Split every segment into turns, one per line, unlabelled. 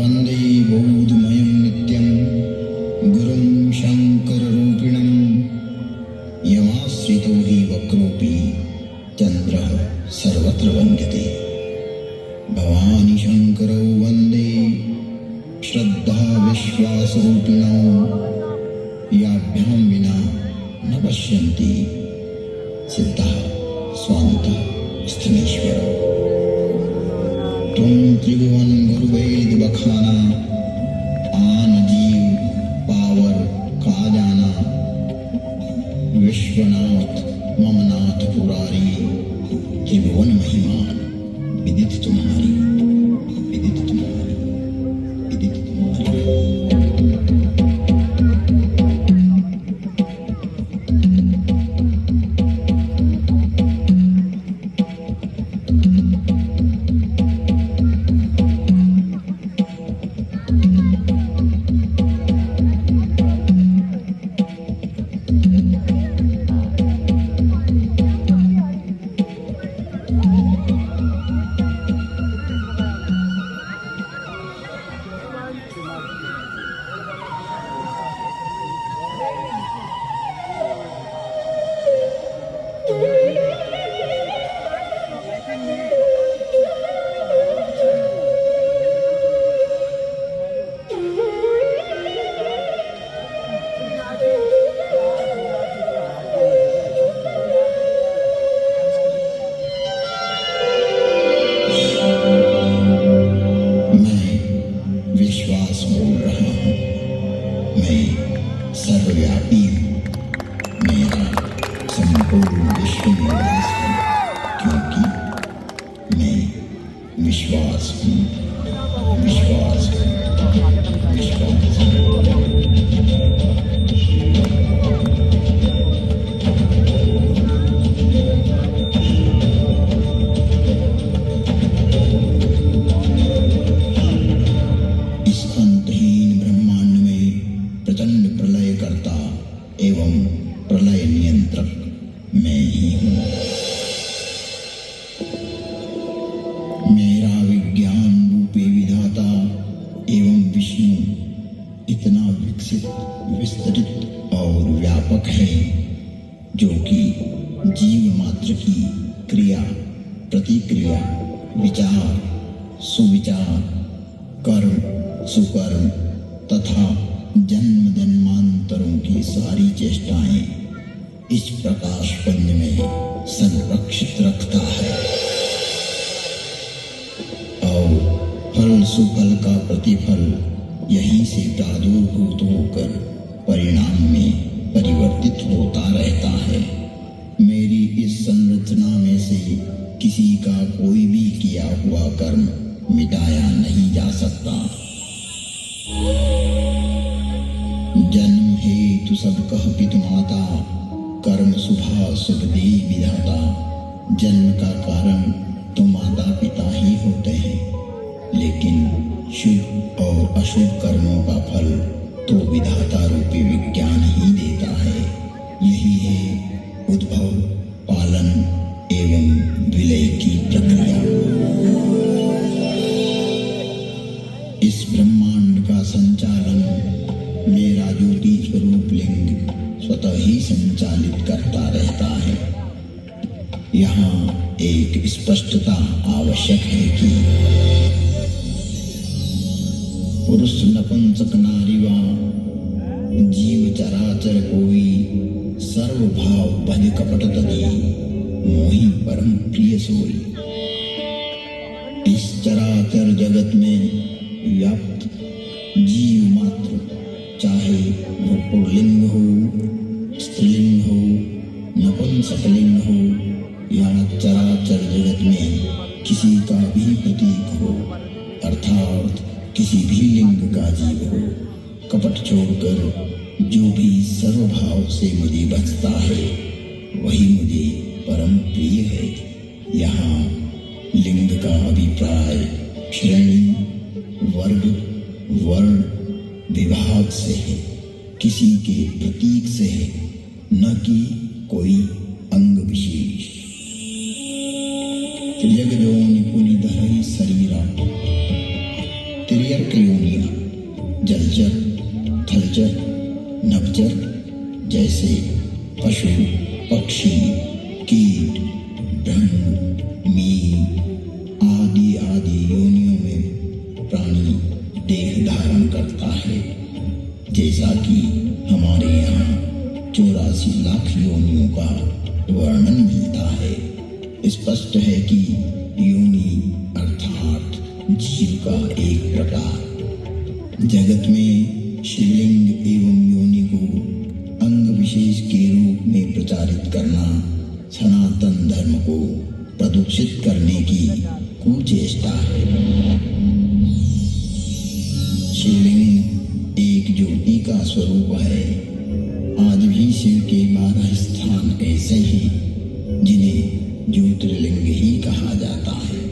वन्दे बोधमयं नित्यं गुरुं शङ्कररूपिणं यमाश्रितो हि वक्रोऽपि चन्द्रः सर्वत्र वन्द्यते। भवानी शङ्करौ वन्दे श्रद्धा विश्वासरूपिणौ याभ्यां विना न पश्यन्ति सिद्धः स्वान्तः स्थलेश्वरौ। तुम त्रिभुवन गुरुवेद बखाना आन जीव पावर का जाना। विश्वनाथ ममनाथ पुरारी त्रिभुवन महिमा विदित तुम्हारी, विदित तुम्हारी, विदित तुम्हारी। सर्वव्यापी हूँ, मेरा संपूर्ण विश्व में वास है, क्योंकि मैं विश्वास हूँ, विश्वास हूँ, विश्वास हूँ। एवं प्रलय नियंत्रक मैं ही हूँ। मेरा विज्ञान रूपी विधाता एवं विष्णु इतना विकसित, विस्तृत और व्यापक है जो कि जीव मात्र की क्रिया, प्रतिक्रिया, विचार, सुविचार, कर्म, सुकर्म तथा जन्म जन्मांतरों की सारी चेष्टाएं इस प्रकाश पुंज में संरक्षित रखता है और फल सुफल का प्रतिफल यहीं से प्रादुर्भूत होकर परिणाम में परिवर्तित होता रहता है। मेरी इस संरचना में से किसी का कोई भी किया हुआ कर्म मिटाया नहीं जा सकता। जन्म हेतु सब कह पितु माता, कर्म शुभा शुभ दे विधाता। जन्म का कारण तो माता पिता ही होते हैं, लेकिन शुभ और अशुभ कर्मों का फल तो विधाता रूपी विज्ञान ही देता है। यही है उद्भव, पालन एवं विलय की प्रक्रिया। इस ब्रह्मांड का संचालन मेरा ज्योति स्वरूप लिंग स्वतः ही संचालित करता रहता है। यहाँ एक स्पष्टता आवश्यक है कि पुरुष नपुंसक नारी वा जीव चराचर कोई, सर्वभाव भज कपट तजी मोहि परम प्रिय सोई। इस चराचर जगत में व्याप्त जीव मात्र, चाहे वो पुल्लिंग हो, स्त्रीलिंग हो, नपुंसकलिंग हो या चराचर जगत में किसी का भी प्रतीक हो, अर्थात किसी भी लिंग का जीव हो, कपट छोड़कर जो भी सर्वभाव से मुझे बचता है वही मुझे परम प्रिय है। यहाँ लिंग का अभिप्राय श्रेणी, वर्ग, वर्ण, विभाग से है, किसी के प्रतीक से है, न कि कोई अंग विशेष। त्रिजग जो निपुनि धरहि शरीरा, तिर्यक योनियां जलचर, थलचर, नभचर जैसे पशु, पक्षी, कीट, भ्रंग, मीन आदि आदि योनियों में प्राणी देह धारण करता है। जैसा कि हमारे यहाँ 84 लाख योनियों का वर्णन मिलता है। स्पष्ट है कि योनि अर्थात जीव का एक प्रकार। जगत में शिवलिंग एवं योनि को अंग विशेष के रूप में प्रचारित करना सनातन धर्म को प्रदूषित करने की कुचेष्टा है। शिवलिंग एक ज्योति का स्वरूप है। आज भी शिव के 12 स्थान ऐसे हैं जिन्हें ज्योतिर्लिंग ही कहा जाता है।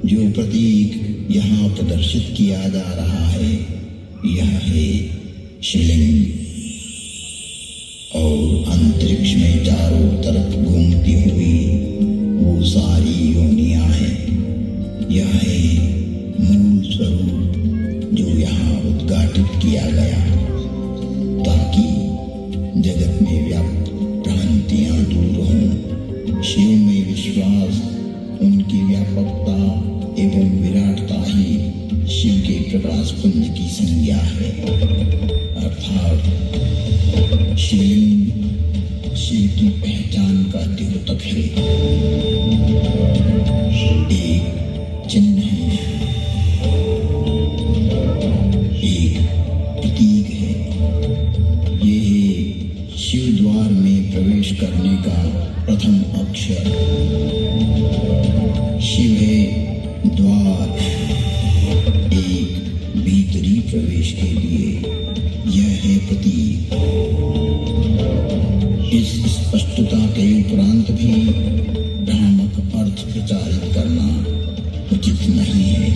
जो प्रतीक यहाँ प्रदर्शित किया जा रहा है यह है शिवलिंग। और अंतरिक्ष में चारों तरफ घूमती हुई वो सारी योनियां हैं। यह है मूल स्वरूप जो यहाँ उद्घाटित किया गया ताकि जगत में व्याप्त भ्रांतियां दूर हों। शिव में विश्वास, उनकी व्यापकता एवं विराटता ही शिव के प्रकाश पुंज की संज्ञा है। अर्थात शिवलिंग शिव की पहचान का द्योतक है, एक चिन्ह है, एक प्रतीक है। ये है शिव द्वार में प्रवेश करने का प्रथम अक्षर। शिव है द्वार एक भीतरी प्रवेश के लिए, यह है प्रतीक। इस स्पष्टता के उपरांत भी भ्रामक अर्थ प्रचारित करना उचित नहीं है।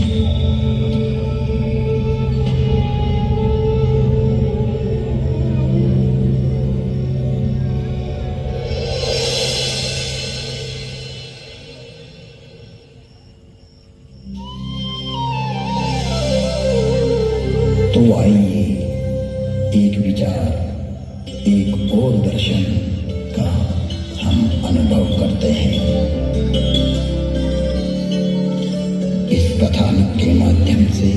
तो आइए एक विचार, एक और दर्शन का हम अनुभव करते हैं। इस कथानक के माध्यम से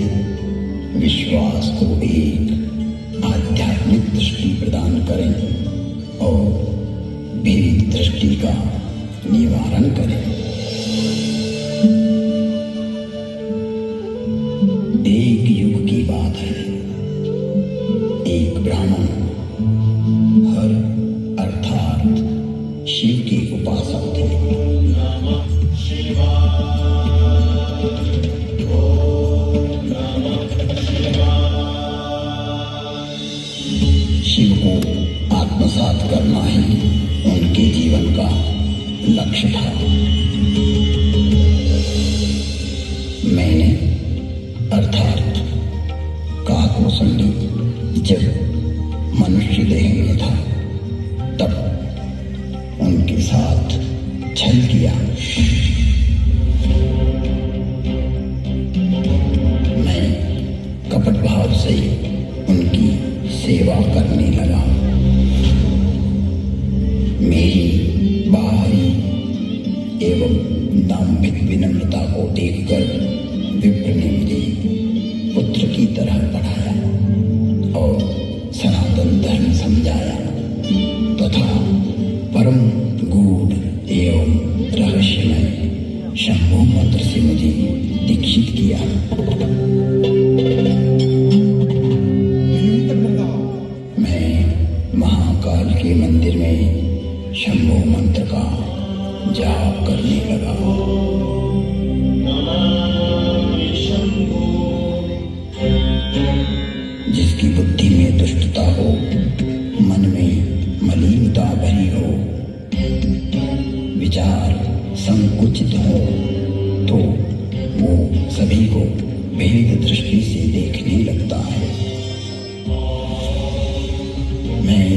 विश्वास को एक आध्यात्मिक दृष्टि प्रदान करें और भेद दृष्टि का निवारण करें। एक युग की बात है। एक ब्राह्मण हर अर्थात शिव के उपासक थे। शिव को आत्मसात करना ही उनके जीवन का लक्ष्य था। मैंने अर्थात काकभूषणी जब मनुष्य देह में था तब उनके साथ छल किया। मैं कपट भाव से उनकी सेवा करने लगा। मेरी बाहरी एवं दाम्भिक विनम्रता को देखकर विप्र ने मुझे पुत्र की तरह पढ़ाया और सनातन धर्म समझाया तथा परम गूढ़ एवं रहस्यमय शंभु मंत्र से मुझे दीक्षित किया। मैं महाकाल के मंदिर में शंभु मंत्र का जाप करने लगा। जिसकी बुद्धि में दुष्टता हो, मन में मलिनता भरी हो, विचार संकुचित हो, तो वो सभी को भेद दृष्टि से देखने लगता है। मैं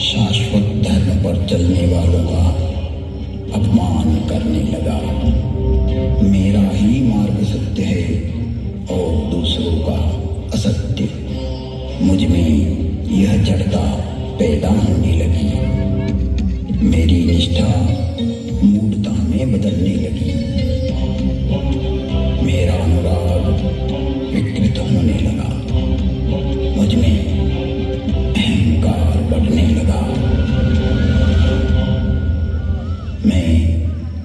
शाश्वत धर्म पर चलने वालों का अपमान करने लगा। मेरा ही मार्ग सत्य है और दूसरों असत्य, मुझ में यह जड़ता पैदा होने लगी। मेरी निष्ठा मूढ़ता में बदलने लगी। मेरा अनुराग विकृत होने लगा। मुझ में अहंकार बढ़ने लगा। मैं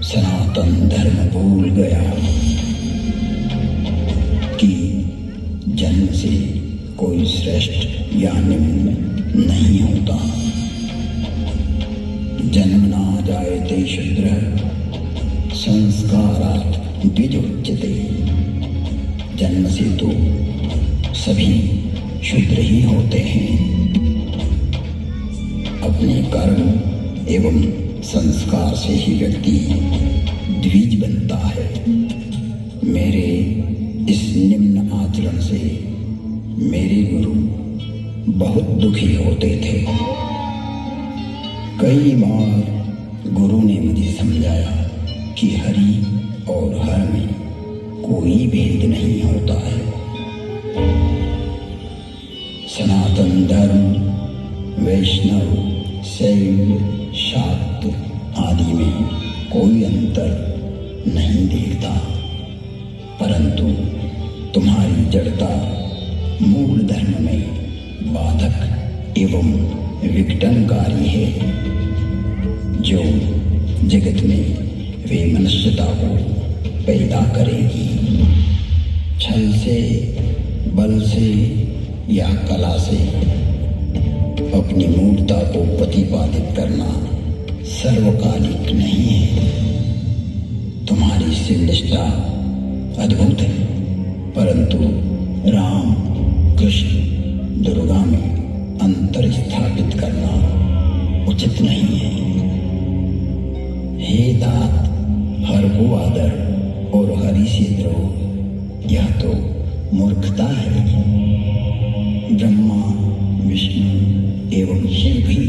सनातन धर्म भूल गया कि जन्म से कोई श्रेष्ठ या निम्न नहीं होता। जन्म ना जायते शूद्र संस्कारात् द्विजोच्यते। जन्म से तो सभी शूद्र ही होते हैं। अपने कर्म एवं संस्कार से ही व्यक्ति द्विज बनता है। मेरे इस निम्न आचरण से मेरे गुरु बहुत दुखी होते थे। कई बार गुरु ने मुझे समझाया कि हरि और हर में कोई भेद नहीं होता है। सनातन धर्म, वैष्णव, शैव, शाक्त आदि में कोई अंतर नहीं देखता, परंतु तुम्हारी जड़ता मूल धर्म में बाधक एवं विघटनकारी है, जो जगत में वे मनुष्यता को पैदा करेगी। छल से, बल से या कला से अपनी मूर्खता को प्रतिपादित करना सर्वकालिक नहीं है। तुम्हारी शिवनिष्ठा अद्भुत है, परंतु राम, कृष्ण, दुर्गा में अंतर स्थापित करना उचित नहीं है। हे तात, हर को आदर और हरि से द्रोह, यह तो मूर्खता है। ब्रह्मा, विष्णु एवं शिव भी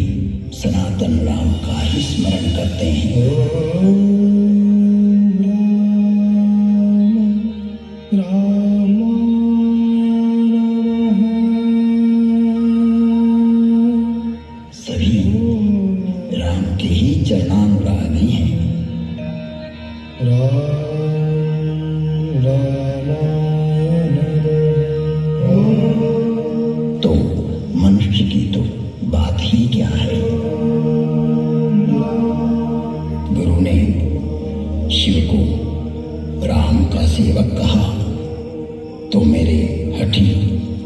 सनातन राम का ही स्मरण करते हैं। सभी राम के ही चरणानुरागी हैं। तो मनुष्य की तो बात ही क्या है। गुरु ने शिव को राम का सेवक कहा तो मेरे हठी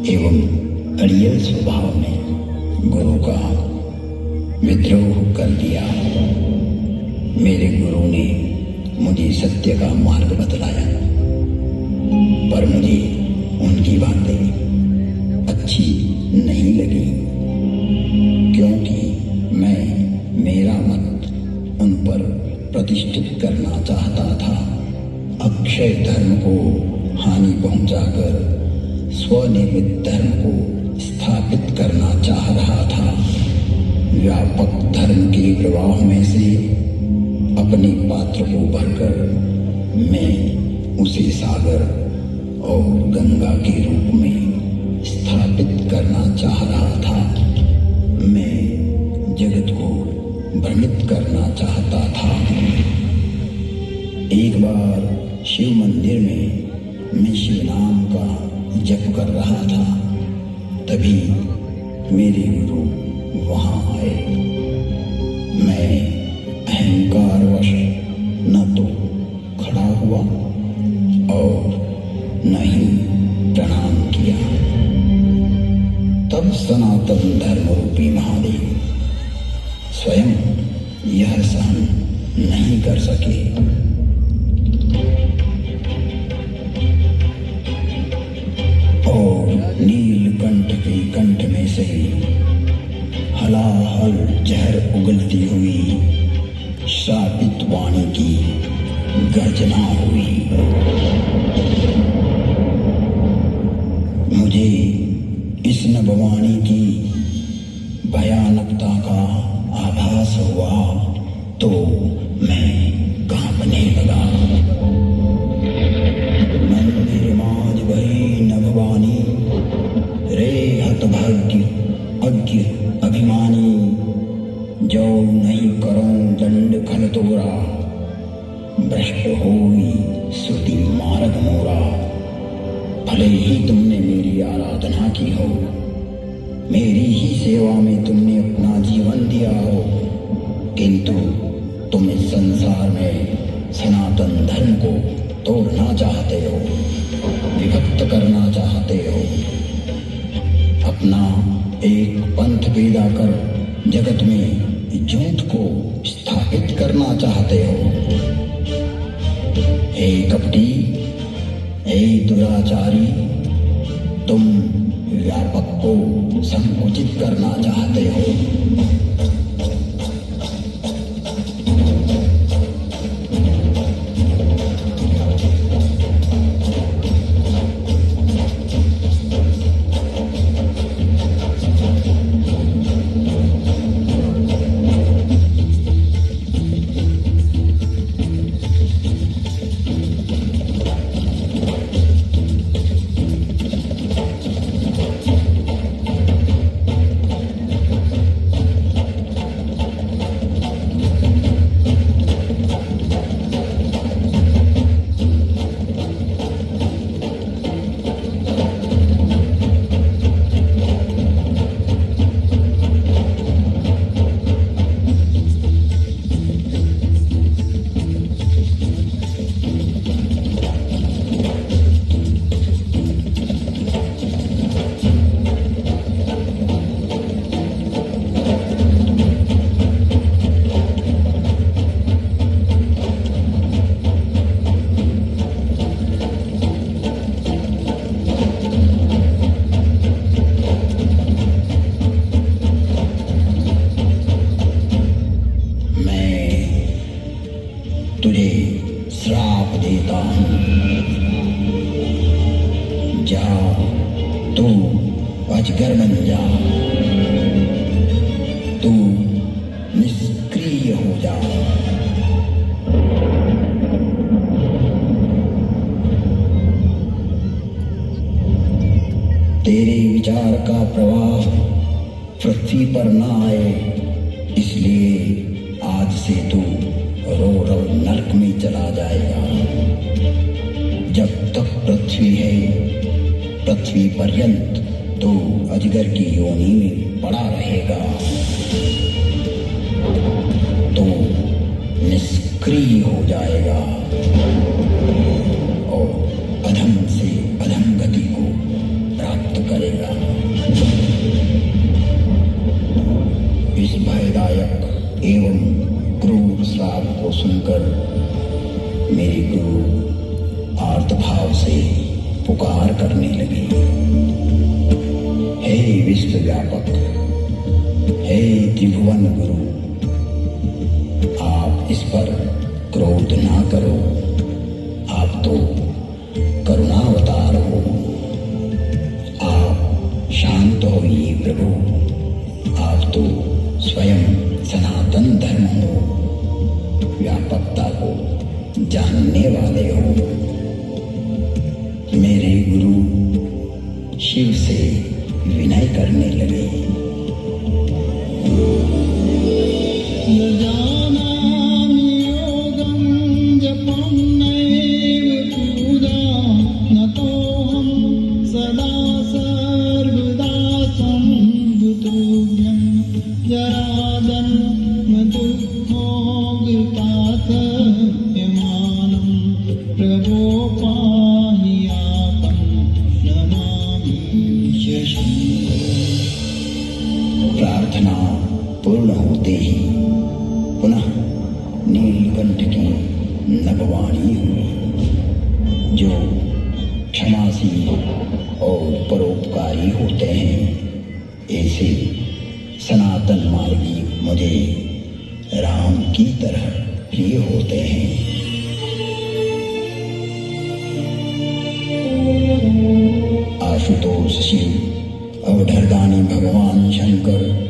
एवं अड़ियल स्वभाव ने गुरु का विद्रोह कर दिया। मेरे गुरु ने मुझे सत्य का मार्ग बतलाया, पर मुझे उनकी बातें अच्छी नहीं लगी, क्योंकि मैं मेरा मत उन पर प्रतिष्ठित करना चाहता था। अक्षय धर्म को हानि पहुंचाकर स्वनिर्मित धर्म को स्थापित करना चाह रहा था। व्यापक धर्म के प्रवाह में से अपने पात्र को भरकर मैं उसे सागर और गंगा के रूप में स्थापित करना चाह रहा था। मैं जगत को भ्रमित करना चाहता था। एक बार शिव मंदिर में मैं शिव नाम का जप कर रहा था, तभी मेरे गुरु वहां आए। मैं अहंकारवश न तो खड़ा हुआ और न ही प्रणाम किया। तब सनातन धर्म रूपी महादेव स्वयं यह सहन नहीं कर सके। और नीलकंठ के कंठ में से हलाहल जहर उगलती हुई श्रापित वाणी की गर्जना हुई। मुझे इस नभवाणी की भयानकता का आभास हुआ तो मैं कांपने लगा। मंदिर माज भई नभवानी अज्ञ अज्ञ अभिमानी, जो नहीं करो दंड खल तोरा, भ्रष्ट होई श्रुति मार्ग मोरा। भले ही तुमने मेरी आराधना की हो, मेरी ही सेवा में तुमने अपना जीवन दिया हो, किंतु तुम इस संसार में सनातन धर्म को तोड़ना चाहते हो, विभक्त करना चाहते हो, अपना एक पंथ पैदा कर जगत में झूठ को स्थापित करना चाहते हो। हे कपटी, हे दुराचारी, तुम व्यापक को संकुचित करना चाहते हो। तुझे श्राप देता हूं, जा तू अजगर बन जा, तू निष्क्रिय हो जा। तेरे विचार का प्रवाह पृथ्वी पर न आए, इसलिए आज से तू रो रो नरक में चला जाएगा। जब तक पृथ्वी है, पृथ्वी पर्यंत तो अजगर की योनि में पड़ा रहेगा, तो निष्क्रिय हो जाएगा और अधम से अधम गति को प्राप्त करेगा। इस भयदायक एवं क्रूर श्राप को सुनकर मेरे गुरु आर्तभाव से पुकार करने लगे, हे विश्व व्यापक, हे त्रिभुवन गुरु, आप इस पर क्रोध ना करो, आप तो करुणावतार हो, आप शांत होइए प्रभु, आप तो स्वयं सनातन धर्म हो, व्यापकता को जानने वाले हो। मेरे गुरु शिव से विनय करने लगे, प्रार्थना पूर्ण होते ही पुनः नीलकंठ की नभवाणी हुई, जो क्षमाशील और परोपकारी होते हैं, ऐसे सनातन मार्गी मुझे राम की तरह प्रिय होते हैं। आशुतोष शिव अवधरदानी भगवान शंकर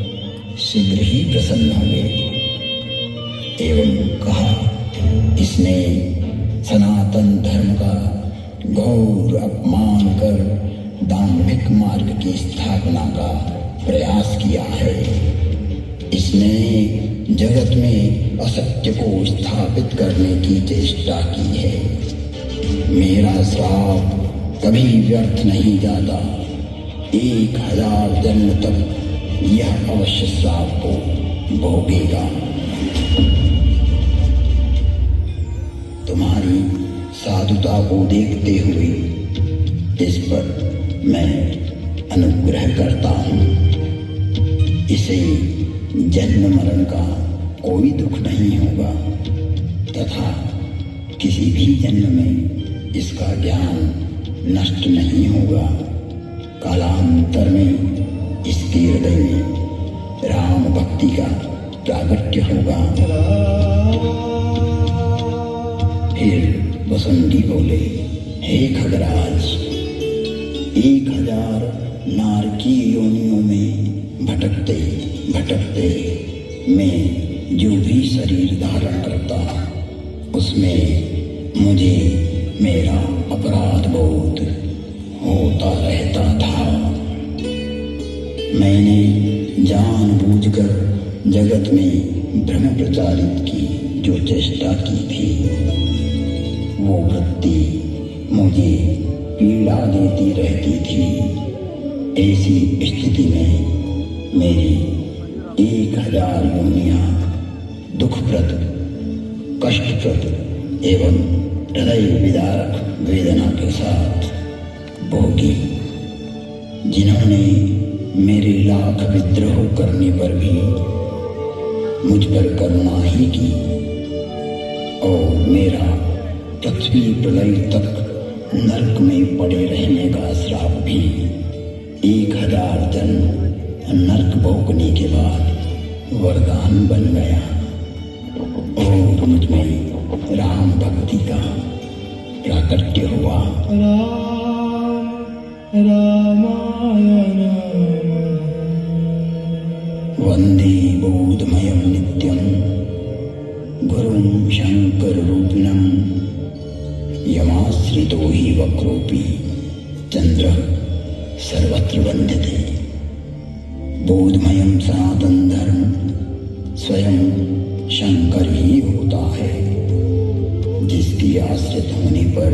शीघ्र ही प्रसन्न हुए एवं कहा, इसने सनातन धर्म का घोर अपमान कर दाम्भिक मार्ग की स्थापना का प्रयास किया है। इसने जगत में असत्य को स्थापित करने की चेष्टा की है। मेरा श्राप कभी व्यर्थ नहीं जाता। 1000 जन्म तक यह अवश्य श्राप को भोगेगा। तुम्हारी साधुता को देखते हुए इस पर मैं अनुग्रह करता हूँ। इसे जन्म मरण का कोई दुख नहीं होगा तथा किसी भी जन्म में इसका ज्ञान नष्ट नहीं होगा। कालांतर में इसके हृदय में राम भक्ति का प्रागट्य होगा। फिर वसुंधी बोले, हे खगराज, 1000 नारकी योनियों में भटकते भटकते मैं जो भी शरीर धारण करता उसमें मुझे मेरा अपराध बोध होता रहता था। मैंने जानबूझकर जगत में भ्रम प्रचारित की जो चेष्टा की थी, वो वृत्ति मुझे पीड़ा देती रहती थी। ऐसी स्थिति में मेरी 1000 योनियां दुखप्रद, कष्टप्रद एवं हृदय विदारक वेदना के साथ भोगी। जिन्होंने मेरे लाख विद्रोह करने पर भी मुझ पर करुणा ही की और मेरा पृथ्वी प्रलय तक नरक में पड़े रहने का श्राप भी 1000 जन्म नरक भोगने के बाद वरदान बन गया और मुझ में राम भक्ति का प्राकट्य हुआ। वंदे बोधमयं नित्यं गुरुं शंकर रूपिणं यमाश्रितो हि वक्रोऽपि चंद्र सर्वत्र वंद्यते। बोधमयं सनातन धर्म स्वयं शंकर ही होता है, जिसकी आश्रित होने पर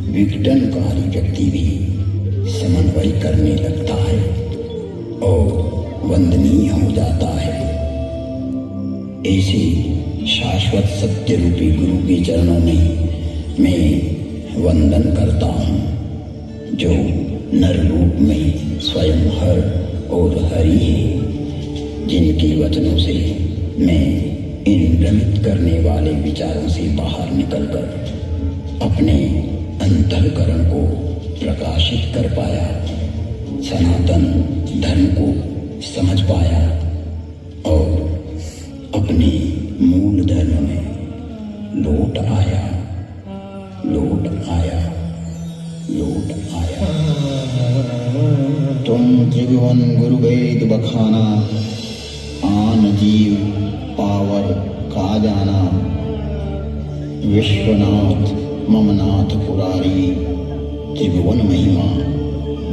विघटनकारी व्यक्ति भी समन्वय करने लगता है और वंदनीय हो जाता है। ऐसे शाश्वत सत्य रूपी गुरु के चरणों में मैं वंदन करता हूँ, जो नर रूप में स्वयं हर और हरि है, जिनके वचनों से मैं इन भ्रमित करने वाले विचारों से बाहर निकलकर अपने अंतःकरण को प्रकाशित कर पाया, सनातन धर्म को समझ पाया और अपने मूल धर्म में लौट आया। तुम त्रिभुवन गुरु वेद बखाना, आन जीव पावर का जाना। विश्वनाथ ममनाथ पुरारी, त्रिभुवन महिमा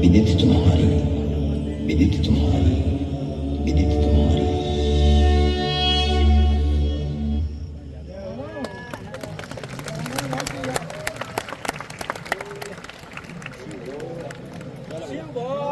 विदित तुम्हारी, विदित तुम्हारी, विदित तुम्हारी।
शिव